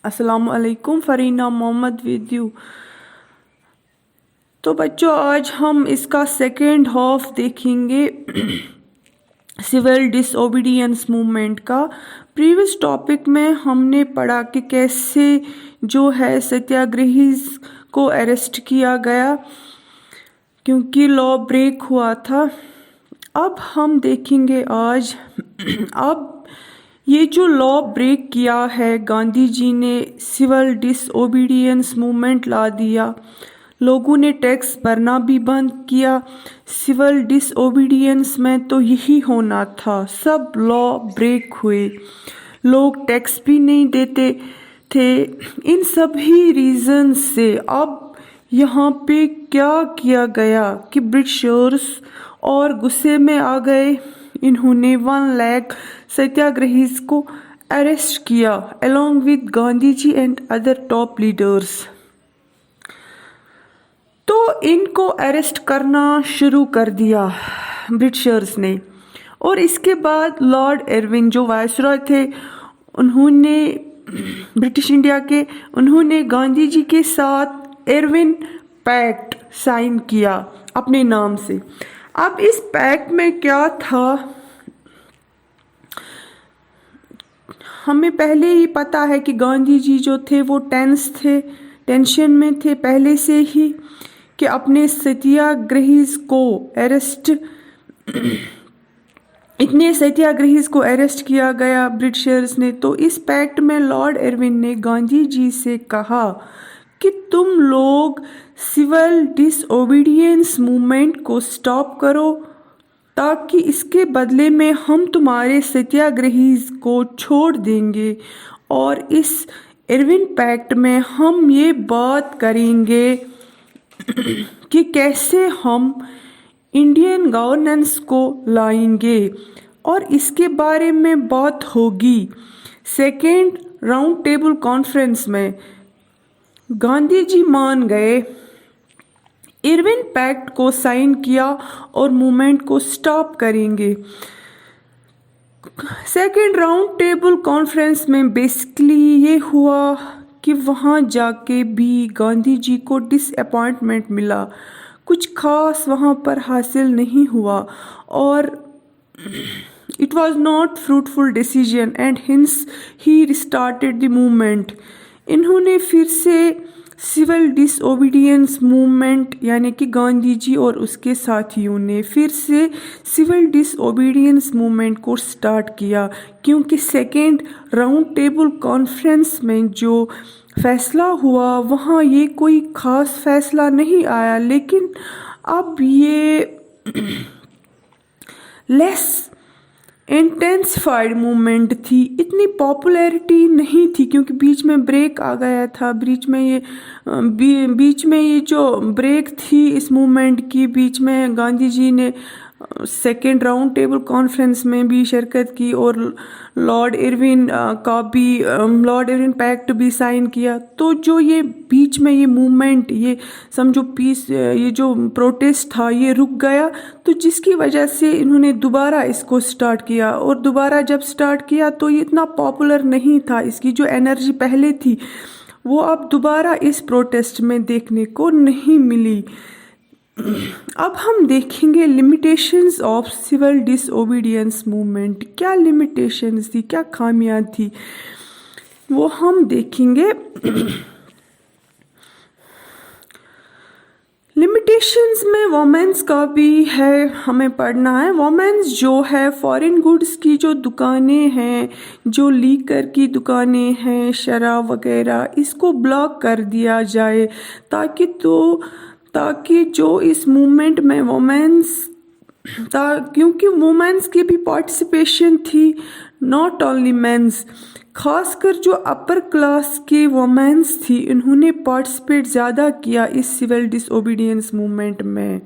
अस्सलामु अलैकुम, Farina Mohammad with you. तो बच्चों, आज हम इसका सेकेंड हाफ देखेंगे सिविल डिसओबीडियंस मूवमेंट का। प्रीवियस टॉपिक में हमने पढ़ा कि कैसे जो है सत्याग्रही को अरेस्ट किया गया क्योंकि लॉ ब्रेक हुआ था। अब हम देखेंगे आज अब ये जो लॉ ब्रेक किया है गांधी जी ने, सिविल डिसओबीडियंस मूवमेंट ला दिया, लोगों ने टैक्स भरना भी बंद किया। सिविल डिसओबीडियंस में तो यही होना था, सब लॉ ब्रेक हुए, लोग टैक्स भी नहीं देते थे। इन सभी रीजन से अब यहाँ पे क्या किया गया कि ब्रिटिशर्स और गुस्से में आ गए। इन्होंने 1 लाख सत्याग्रहीज को अरेस्ट किया along with Gandhi ji and other top leaders. तो इनको अरेस्ट करना शुरू कर दिया ब्रिटिशर्स ने, और इसके बाद लॉर्ड इरविन जो वायसरॉय थे, उन्होंने ब्रिटिश इंडिया के, उन्होंने गांधी जी के साथ इरविन पैक्ट साइन किया अपने नाम से। अब इस पैक्ट में क्या था, हमें पहले ही पता है कि गांधी जी जो थे वो टेंशन में थे पहले से ही कि अपने सत्याग्रही को अरेस्ट किया गया ब्रिटिशर्स ने। तो इस पैक्ट में लॉर्ड इरविन ने गांधी जी से कहा कि तुम लोग सिविल डिसओबीडियंस मूवमेंट को स्टॉप करो, ताकि इसके बदले में हम तुम्हारे सत्याग्रही को छोड़ देंगे। और इस इरविन पैक्ट में हम ये बात करेंगे कि कैसे हम इंडियन गवर्नेंस को लाएंगे, और इसके बारे में बात होगी सेकेंड राउंड टेबल कॉन्फ्रेंस में। गांधी जी मान गए, इरविन पैक्ट को साइन किया और मूवमेंट को स्टॉप करेंगे। सेकेंड राउंड टेबल कॉन्फ्रेंस में बेसिकली ये हुआ कि वहाँ जाके भी गांधी जी को डिसअपॉइंटमेंट मिला, कुछ खास वहाँ पर हासिल नहीं हुआ, और it was not fruitful decision and hints he restarted the movement. इन्होंने फिर से सिविल डिसओबीडियंस मूवमेंट, यानी कि गांधी जी और उसके साथियों ने फिर से सिविल डिसओबीडियंस मूवमेंट को स्टार्ट किया, क्योंकि सेकेंड राउंड टेबल कॉन्फ्रेंस में जो फैसला हुआ वहाँ ये कोई ख़ास फैसला नहीं आया, लेकिन अब ये लेस इंटेंसिफाइड मूवमेंट थी, इतनी पॉपुलैरिटी नहीं थी क्योंकि बीच में ब्रेक आ गया था। बीच में ये जो ब्रेक थी इस मूवमेंट की, बीच में गांधी जी ने सेकेंड राउंड टेबल कॉन्फ्रेंस में भी शिरकत की और लॉर्ड इरविन पैक्ट भी साइन किया। तो जो ये बीच में ये मूवमेंट, ये समझो पीस, ये जो प्रोटेस्ट था ये रुक गया, तो जिसकी वजह से इन्होंने दोबारा इसको स्टार्ट किया। और दोबारा जब स्टार्ट किया तो ये इतना पॉपुलर नहीं था, इसकी जो एनर्जी पहले थी वो अब दोबारा इस प्रोटेस्ट में देखने को नहीं मिली। अब हम देखेंगे limitations of civil disobedience movement. क्या लिमिटेशंस थी, क्या खामियां थी, वो हम देखेंगे। लिमिटेशंस में वोमेंस का भी है, हमें पढ़ना है। वोमेंस जो है फॉरेन गुड्स की जो दुकानें हैं, जो लीकर की दुकानें हैं, शराब वगैरह, इसको ब्लॉक कर दिया जाए ताकि जो इस मूवमेंट में वोमेंस क्योंकि वुमेन्स की भी पार्टिसिपेशन थी, नॉट ओनली मेंस। खासकर जो अपर क्लास की वुमेन्स थी, इन्होंने पार्टिसिपेट ज़्यादा किया इस सिविल डिसओबीडियंस मूवमेंट में।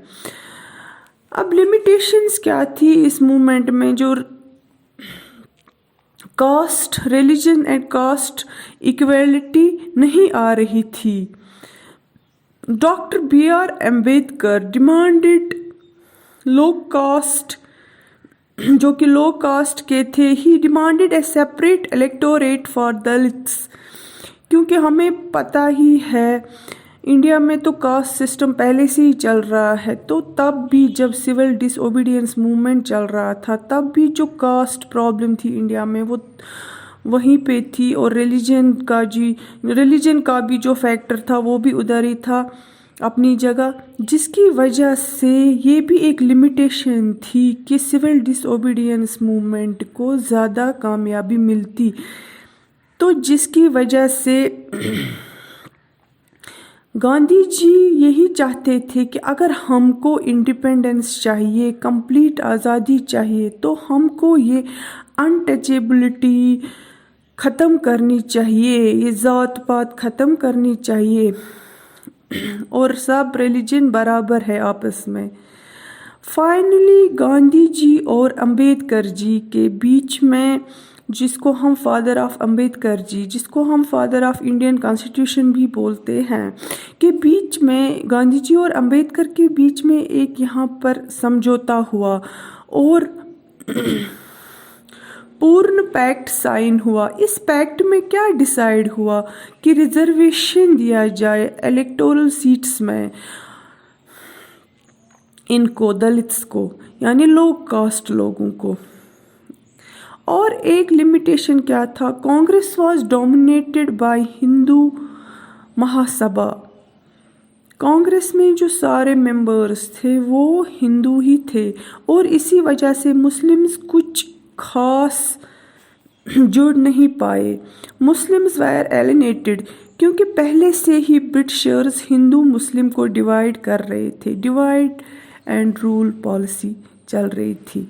अब लिमिटेशंस क्या थी इस मूवमेंट में, जो caste, religion and caste equality नहीं आ रही थी। Doctor B.R. Ambedkar demanded low caste, जो कि लो कास्ट के थे, ही demanded a separate electorate for Dalits. क्योंकि हमें पता ही है इंडिया में तो कास्ट सिस्टम पहले से ही चल रहा है। तो तब भी जब सिविल डिसओबीडियंस मूवमेंट चल रहा था तब भी जो कास्ट प्रॉब्लम थी इंडिया में वो वहीं पे थी, और रिलीजन का भी जो फैक्टर था वो भी उधर ही था अपनी जगह, जिसकी वजह से ये भी एक लिमिटेशन थी कि सिविल डिसओबीडियंस मूवमेंट को ज़्यादा कामयाबी मिलती। तो जिसकी वजह से गांधी जी यही चाहते थे कि अगर हमको इंडिपेंडेंस चाहिए, कंप्लीट आज़ादी चाहिए, तो हमको ये अनटचेबिलिटी ख़त्म करनी चाहिए, ये ज़ात पात ख़त्म करनी चाहिए और सब रिलीजन बराबर है आपस में। फाइनली गांधी जी और अंबेडकर जी के बीच में, जिसको हम फादर ऑफ अंबेडकर जी, जिसको हम फादर ऑफ इंडियन कॉन्स्टिट्यूशन भी बोलते हैं, के बीच में, गांधी जी और अंबेडकर के बीच में एक यहाँ पर समझौता हुआ और पूर्ण पैक्ट साइन हुआ। इस पैक्ट में क्या डिसाइड हुआ कि रिजर्वेशन दिया जाए इलेक्टोरल सीट्स में इनको, दलित्स को, यानी लो कास्ट लोगों को। और एक लिमिटेशन क्या था, Congress was dominated by Hindu Mahasabha. Congress में जो सारे मेंबर्स थे वो हिंदू ही थे, और इसी वजह से मुस्लिम्स कुछ खास जुड़ नहीं पाए। मुस्लिम्स वायर एलिनेटेड, क्योंकि पहले से ही ब्रिटिशर्स हिंदू मुस्लिम को डिवाइड कर रहे थे, डिवाइड एंड रूल पॉलिसी चल रही थी।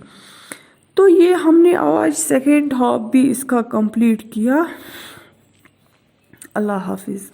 तो ये हमने आज सेकेंड हाफ भी इसका कंप्लीट किया। अल्लाह हाफिज़।